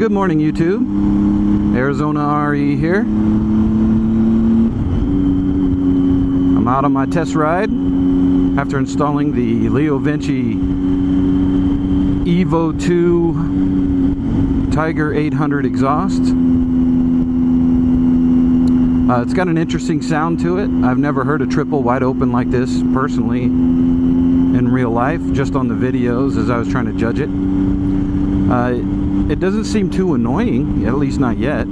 Good morning, YouTube. Arizona RE here. I'm out on my test ride after installing the Leo Vince Evo II Tiger 800 exhaust. It's got an interesting sound to it. I've never heard a triple wide open like this personally in real life, just on the videos as I was trying to judge it. It doesn't seem too annoying, at least not yet.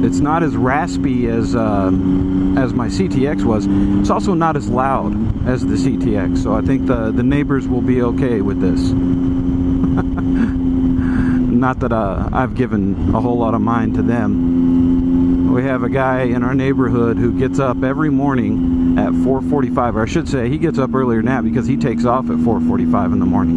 It's not as raspy as my CTX was. It's also not as loud as the CTX, so I think the neighbors will be okay with this. Not that I've given a whole lot of mind to them. We have a guy in our neighborhood who gets up every morning at 4:45, or I should say he gets up earlier than that because he takes off at 4:45 in the morning.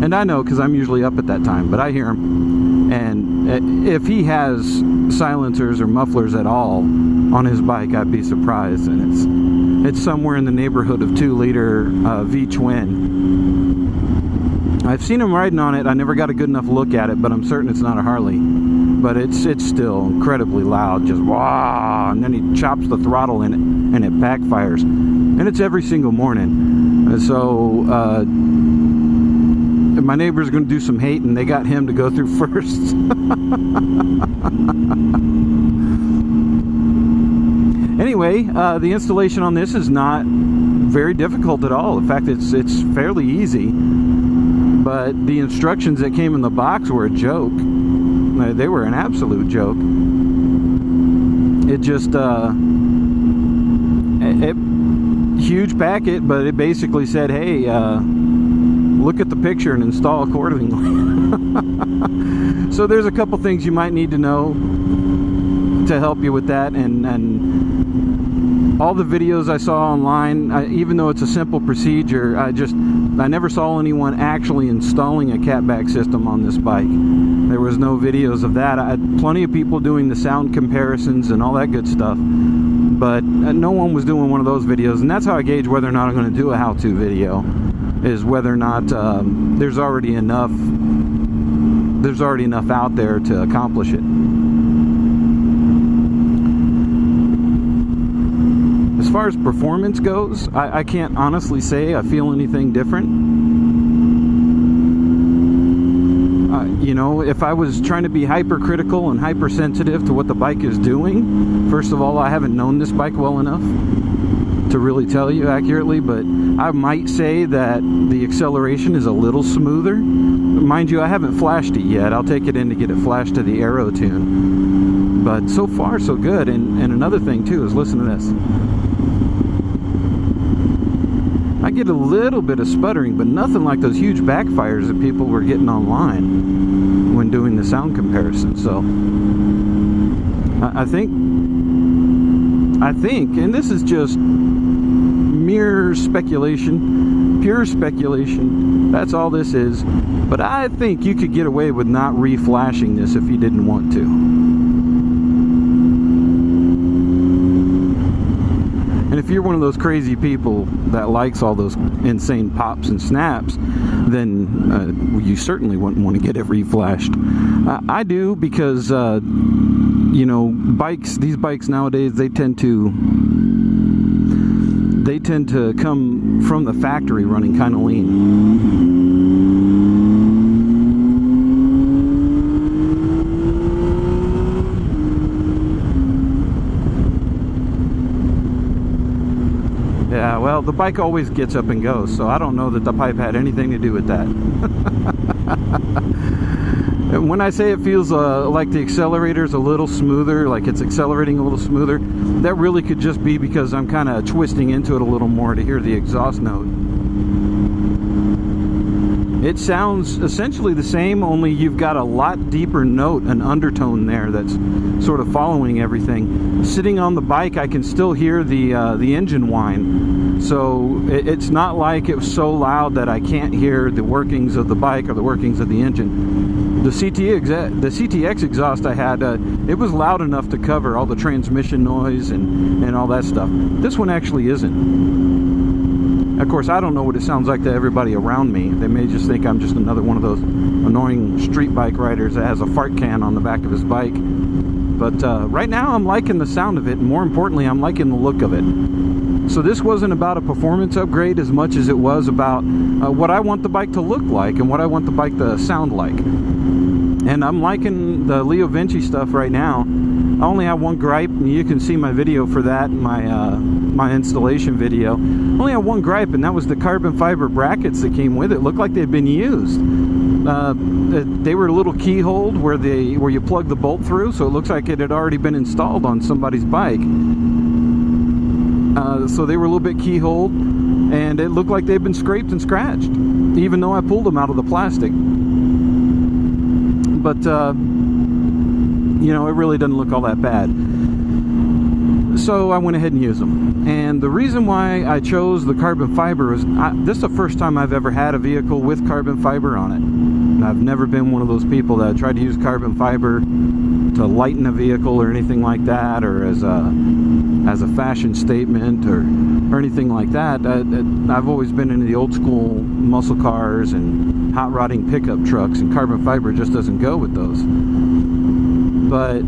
And I know because I'm usually up at that time, but I hear him. And if he has silencers or mufflers at all on his bike, I'd be surprised. And it's somewhere in the neighborhood of 2-liter V-twin. I've seen him riding on it. I never got a good enough look at it, but I'm certain it's not a Harley. But it's still incredibly loud, just wah, and then he chops the throttle in it, and it backfires. And it's every single morning. And so my neighbor's going to do some hate, and they got him to go through first. Anyway, the installation on this is not very difficult at all. In fact, it's fairly easy. But the instructions that came in the box were a joke. They were an absolute joke. It just huge packet, but it basically said, hey, look at the picture and install accordingly. So there's a couple things you might need to know to help you with that, and all the videos I saw online, even though it's a simple procedure, I never saw anyone actually installing a catback system on this bike. There was no videos of that. I had plenty of people doing the sound comparisons and all that good stuff, but no one was doing one of those videos, and that's how I gauge whether or not I'm going to do a how-to video, is whether or not there's already enough out there to accomplish it. As far as performance goes, I can't honestly say I feel anything different. You know, if I was trying to be hypercritical and hypersensitive to what the bike is doing, first of all, I haven't known this bike well enough to really tell you accurately, but I might say that the acceleration is a little smoother. Mind you, I haven't flashed it yet. I'll take it in to get it flashed to the Aero tune. But so far, so good. And another thing, too, is listen to this. I get a little bit of sputtering, but nothing like those huge backfires that people were getting online when doing the sound comparison. So I think, and this is just mere speculation, pure speculation, that's all this is, but I think you could get away with not re-flashing this if you didn't want to. And if you're one of those crazy people that likes all those insane pops and snaps, then you certainly wouldn't want to get it reflashed. I do, because you know, these bikes nowadays, they tend to come from the factory running kind of lean. Yeah, well, the bike always gets up and goes, so I don't know that the pipe had anything to do with that. When I say it feels like the accelerator's a little smoother, like it's accelerating a little smoother, that really could just be because I'm kind of twisting into it a little more to hear the exhaust note. It sounds essentially the same, only you've got a lot deeper note, an undertone there that's sort of following everything. Sitting on the bike, I can still hear the engine whine. So it's not like it was so loud that I can't hear the workings of the bike or the workings of the engine. The CTX exhaust I had, it was loud enough to cover all the transmission noise and all that stuff. This one actually isn't. Of course, I don't know what it sounds like to everybody around me. They may just think I'm just another one of those annoying street bike riders that has a fart can on the back of his bike. But right now I'm liking the sound of it, and more importantly, I'm liking the look of it. So this wasn't about a performance upgrade as much as it was about what I want the bike to look like and what I want the bike to sound like. And I'm liking the Leo Vince stuff right now. I only have one gripe, and you can see my video for that, my installation video. I only have one gripe, and that was the carbon fiber brackets that came with it. Looked like they'd been used. They were a little keyhole where you plug the bolt through, so it looks like it had already been installed on somebody's bike. So they were a little bit keyholed, and it looked like they'd been scraped and scratched, even though I pulled them out of the plastic. But you know, it really doesn't look all that bad. So I went ahead and used them. And the reason why I chose the carbon fiber is this is the first time I've ever had a vehicle with carbon fiber on it. I've never been one of those people that tried to use carbon fiber to lighten a vehicle or anything like that, or as a fashion statement or anything like that. I've always been into the old school muscle cars and hot rodding pickup trucks, and carbon fiber just doesn't go with those. But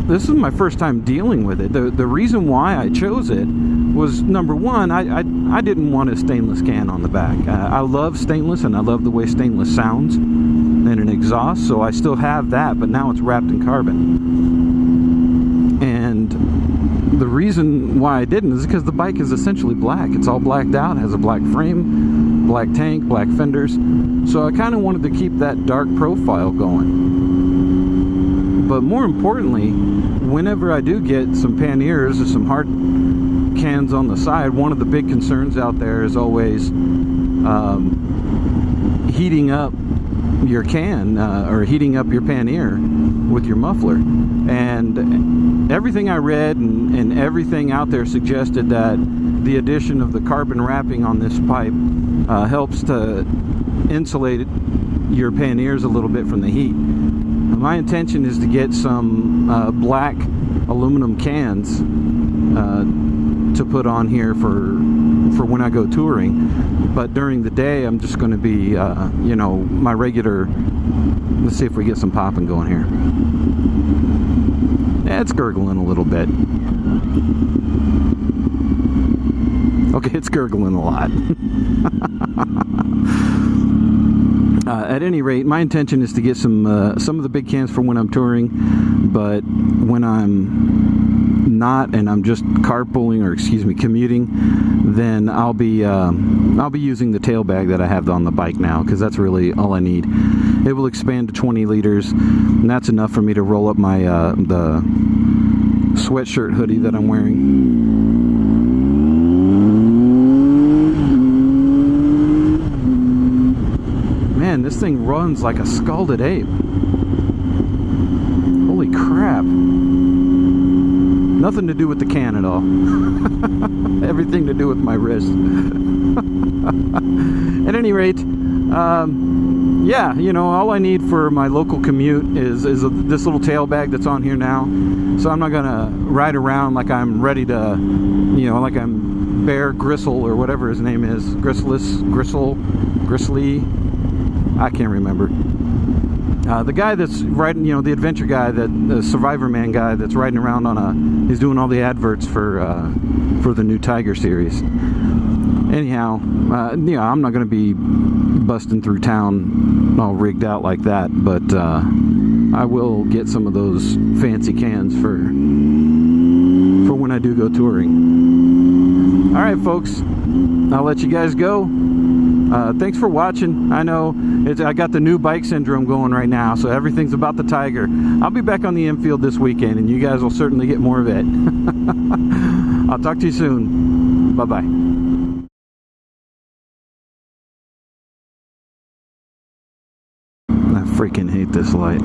this is my first time dealing with it. The reason why I chose it was, number one, I didn't want a stainless can on the back. I love stainless, and I love the way stainless sounds in an exhaust, so I still have that, but now it's wrapped in carbon. And the reason why I didn't is because the bike is essentially black. It's all blacked out, has a black frame, black tank, black fenders. So I kind of wanted to keep that dark profile going. But more importantly, whenever I do get some panniers or some hard cans on the side, one of the big concerns out there is always heating up your can or heating up your pannier with your muffler. And everything I read and everything out there suggested that the addition of the carbon wrapping on this pipe helps to insulate your panniers a little bit from the heat. My intention is to get some black aluminum cans to put on here for when I go touring. But during the day, I'm just going to be, you know, my regular. Let's see if we get some popping going here. Yeah, it's gurgling a little bit. Okay, it's gurgling a lot. At any rate, my intention is to get some of the big cans for when I'm touring, but when I'm not and I'm just carpooling, or excuse me, commuting, then I'll be using the tail bag that I have on the bike now, because that's really all I need. It will expand to 20 liters, and that's enough for me to roll up my the sweatshirt hoodie that I'm wearing. Man, this thing runs like a scalded ape. Holy crap. Nothing to do with the can at all. Everything to do with my wrist. At any rate, yeah, you know, all I need for my local commute is this little tail bag that's on here now. So I'm not gonna ride around like I'm ready to, you know, like I'm Bear Gristle or whatever his name is. Grizzly. I can't remember. The guy that's riding, you know, the adventure guy, the Survivor Man guy that's riding around on he's doing all the adverts for the new Tiger series. Anyhow, you know, I'm not going to be busting through town all rigged out like that, but I will get some of those fancy cans for when I do go touring. All right, folks, I'll let you guys go. Thanks for watching. I know I got the new bike syndrome going right now, so everything's about the Tiger. I'll be back on the infield this weekend, and you guys will certainly get more of it. I'll talk to you soon. Bye-bye. I freaking hate this light.